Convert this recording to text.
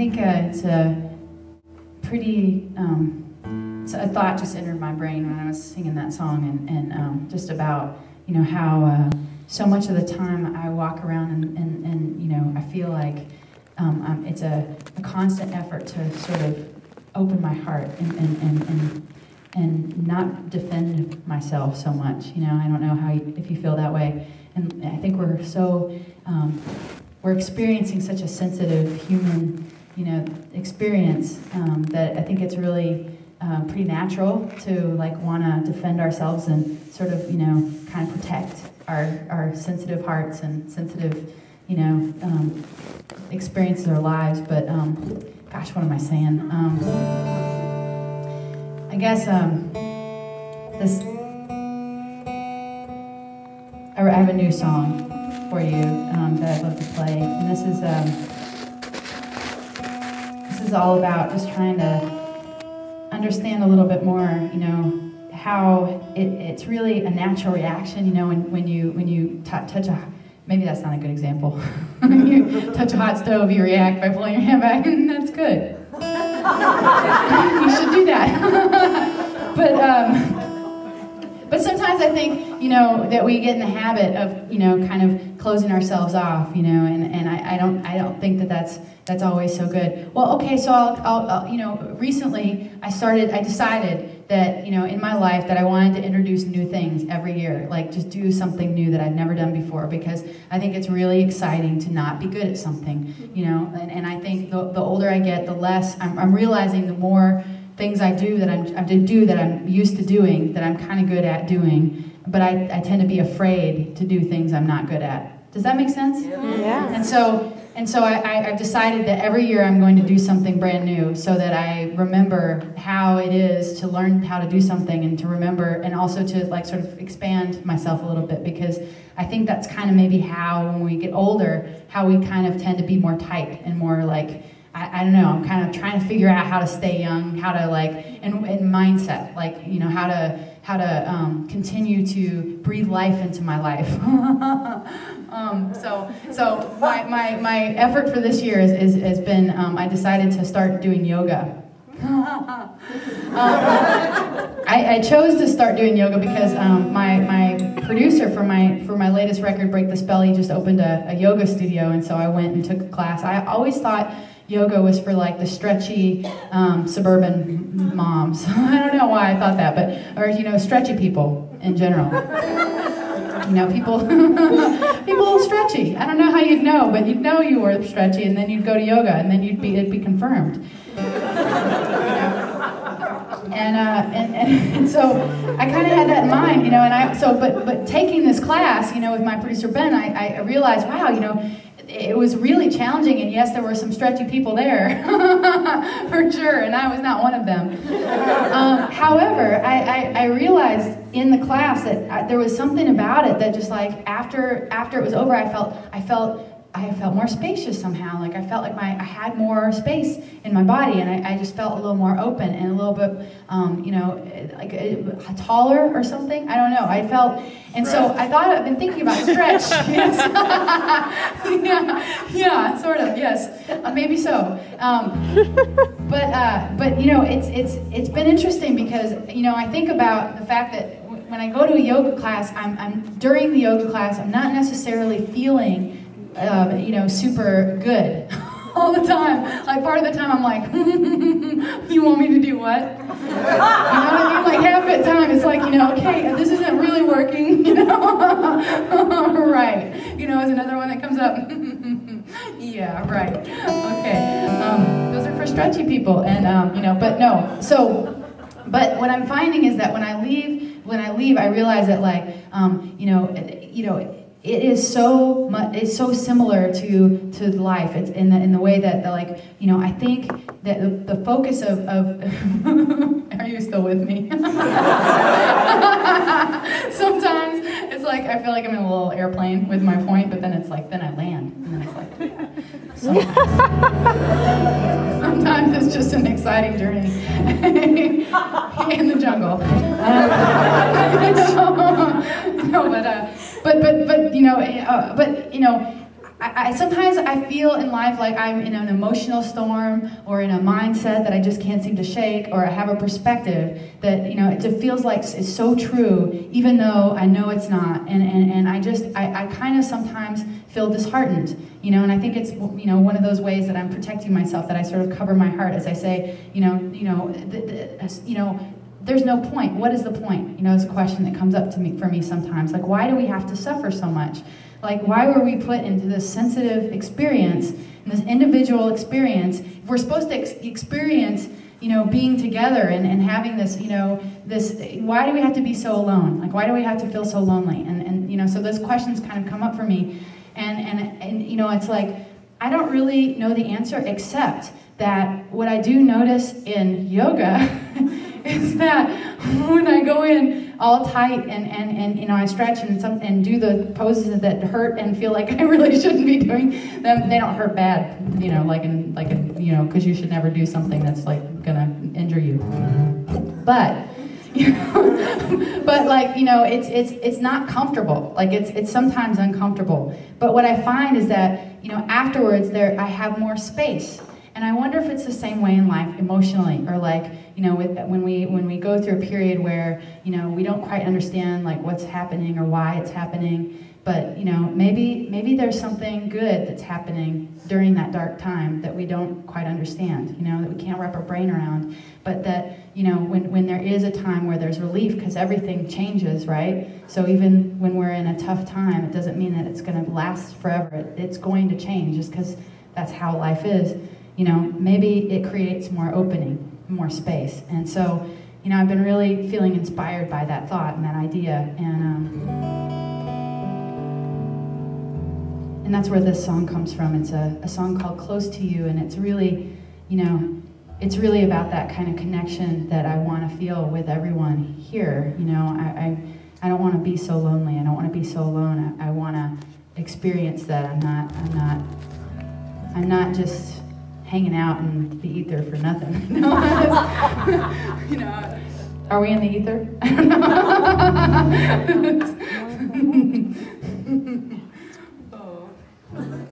think it's a pretty, so a thought just entered my brain when I was singing that song, and just about, you know, how so much of the time I walk around and you know, I feel like it's a constant effort to sort of open my heart and not defend myself so much. You know, I don't know how if you feel that way. And I think we're so, we're experiencing such a sensitive human, you know, experience that I think it's really pretty natural to like want to defend ourselves and sort of, you know, kind of protect our sensitive hearts and sensitive, you know, experiences of our lives. But gosh, what am I saying? I guess I have a new song for you that I'd love to play, and this is all about just trying to understand a little bit more, you know, how it's really a natural reaction, you know, when you touch a, maybe that's not a good example. When you touch a hot stove, you react by pulling your hand back, and that's good. You should do that. But sometimes I think, you know, that we get in the habit of, you know, kind of closing ourselves off, you know, and I don't think that that's always so good. Well, okay, so I'll you know, recently I decided that, you know, in my life that I wanted to introduce new things every year, like just do something new that I've never done before, because I think it's really exciting to not be good at something, you know, and I think the older I get, the less I'm realizing, the more things I do that I'm used to doing, that I'm kind of good at doing, but I tend to be afraid to do things I'm not good at. Does that make sense? Yeah. And so I've decided that every year I'm going to do something brand new, so that I remember how it is to learn how to do something, and to remember, and also to like sort of expand myself a little bit, because I think that's kind of maybe how, when we get older, how we kind of tend to be more tight and more like, I don't know, I'm kind of trying to figure out how to stay young, how to like, and mindset, like, you know, how to continue to breathe life into my life. So my effort for this year has been, I decided to start doing yoga. I chose to start doing yoga because my producer for my latest record, Break the Spell, he just opened a yoga studio, and so I went and took a class. I always thought yoga was for like the stretchy suburban moms. I don't know why I thought that, or you know, stretchy people in general. You know, people stretchy. I don't know how you'd know, but you'd know you were stretchy, and then you'd go to yoga, and then it'd be confirmed. You know? And so I kind of had that in mind, you know, but taking this class, you know, with my producer Ben, I realized, wow, you know, it was really challenging, and yes, there were some stretchy people there, for sure, and I was not one of them. However, I realized in the class that there was something about it that just like, after it was over, I felt more spacious somehow. Like I felt like I had more space in my body, and I just felt a little more open and a little bit, you know, like taller or something. I don't know. I felt, and so I thought, I've been thinking about stretch. Yes. yeah, sort of. Yes, maybe so. But you know, it's been interesting because, you know, I think about the fact that when I go to a yoga class, during the yoga class, I'm not necessarily feeling, you know, super good all the time. Like part of the time I'm like, you want me to do what? You know what I mean? Like half the time it's like, you know, okay, this isn't really working, you know? Right. You know, there's another one that comes up. Yeah, right. Okay. Those are for stretchy people, and you know, but no. But what I'm finding is that when I leave, I realize that like, you know, it is so much. It's so similar to life. It's in the way that like, you know, I think that the focus of are you still with me? Sometimes it's like I feel like I'm in a little airplane with my point, but then it's like then I land, and then it's like. Sometimes it's just an exciting journey in the jungle. No, but you know, sometimes I feel in life like I'm in an emotional storm or in a mindset that I just can't seem to shake, or I have a perspective that, you know, it just feels like it's so true, even though I know it's not. And I kind of sometimes feel disheartened, you know, and I think it's, you know, one of those ways that I'm protecting myself, that I sort of cover my heart as I say, there's no point. What is the point? You know, it's a question that comes up for me sometimes. Like, why do we have to suffer so much? Like, why were we put into this sensitive experience, and this individual experience? If we're supposed to experience, you know, being together and having this, you know, why do we have to be so alone? Like, why do we have to feel so lonely? And you know, so those questions kind of come up for me. And you know, it's like, I don't really know the answer, except that what I do notice in yoga is that when I go in all tight and you know, I stretch and do the poses that hurt and feel like I really shouldn't be doing them, they don't hurt bad, you know, like you know, because you should never do something that's like gonna injure you. But you know, but like, you know, it's not comfortable. Like, it's sometimes uncomfortable. But what I find is that, you know, afterwards I have more space. And I wonder if it's the same way in life emotionally, or like, you know, when we go through a period where, you know, we don't quite understand like what's happening or why it's happening, but, you know, maybe there's something good that's happening during that dark time that we don't quite understand, you know, that we can't wrap our brain around, but that, you know, when there is a time where there's relief, because everything changes, right? So even when we're in a tough time, it doesn't mean that it's going to last forever. It's going to change, just because that's how life is. You know, maybe it creates more opening, more space. And so, you know, I've been really feeling inspired by that thought and that idea. And that's where this song comes from. It's a song called Close to You, and it's really, you know, it's really about that kind of connection that I want to feel with everyone here. You know, I don't want to be so lonely. I don't want to be so alone. I want to experience that I'm not just hanging out in the ether for nothing. No, you know, are we in the ether? I don't know.